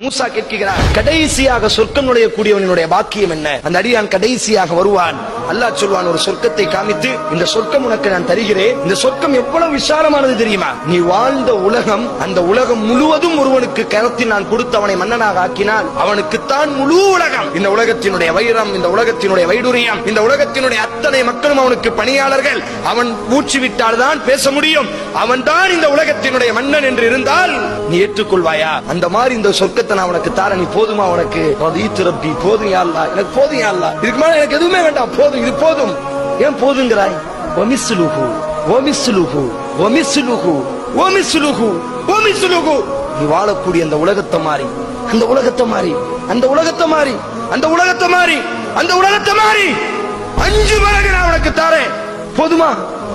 மூசா கேட்கிறார், கடைசியாக சொர்க்கம் நுழையக்கூடியவனுடைய பாக்கியம் என்ன? அந்த அடியான் கடைசியாக வருவான். அல்லாஹ் சொல்வான், ஒரு சொர்க்கத்தை காமித்து, இந்த சொர்க்கம் உனக்கு நான் தருகிறேன். இந்த சொர்க்கம் எவ்வளவு விசாலமானது தெரியுமா? நீ வாழ்ந்த உலகம், அந்த உலகம் முழுவதும் ஒருவனுக்கு கரத்தில் நான் கொடுத்து அவனை மன்னனாக ஆக்கினால் அவனுக்குத்தான் முழு உலகம். இந்த உலகத்தினுடைய வைரம், இந்த உலகத்தினுடைய வைடூரியம், இந்த உலகத்தினுடைய அத்தனை மக்களும் அவனுக்கு பணியாளர்கள். அவன் மூச்சு விட்டால் தான் பேச முடியும். அவன் தான் இந்த உலகத்தினுடைய மன்னன் என்று இருந்தால் நீ ஏற்றுக்கொள்வாயா? அந்த மாதிரி இந்த சொர்க்கத்தை நான் உனக்கு தார, நீ போதுமா? உனக்கு ரப்பி, போதும் யா அல்லாஹ், எனக்கு போதும் யா அல்லாஹ், இதுக்கு மேல எனக்கு எதுவுமே வேண்டாம், போதும், இது போதும். ஏன் போதுங்கிறாய்? வமிஸ்லுஹு வமிஸ்லுஹு வமிஸ்லுஹு வமிஸ்லுஹு வமிஸ்லுஹு. நீ வாழக்கூடிய அந்த உலகத்தை மாறி, அந்த உலகத்தை மாறி, அந்த உலகத்தை மாறி, அந்த உலகத்தை மாறி, அந்த உலகத்தை மாறி 5 மடங்கு நான் உனக்கு தாரேன். போதுமா?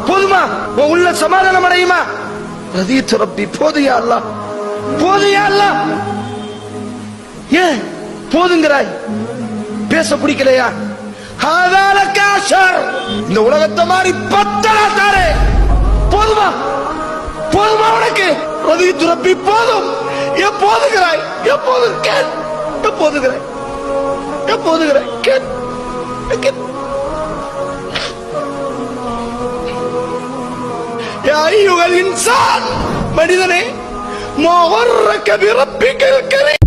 போதுமா? உன் உள்ள சமாதானம் அடையுமா? ரப்பி, போதும் யா அல்லாஹ், போதும் யா அல்லாஹ். ஏன் போதுங்கிறாய்? பேச பிடிக்கலையா? இந்த உலகத்தை மாதிரி 10 தாரே. போதுமா? போதுமா உனக்கு? ரப்பி, போதும். ஏன் போதுகிறாய்? எப்போது கேள், எப்போதுகிறாய், எப்போதுகிறாய் கேள். ஐயுகள் இன்சான், மனிதனே, மோகர்ரக பிரப்பிக்கல் கரீம்.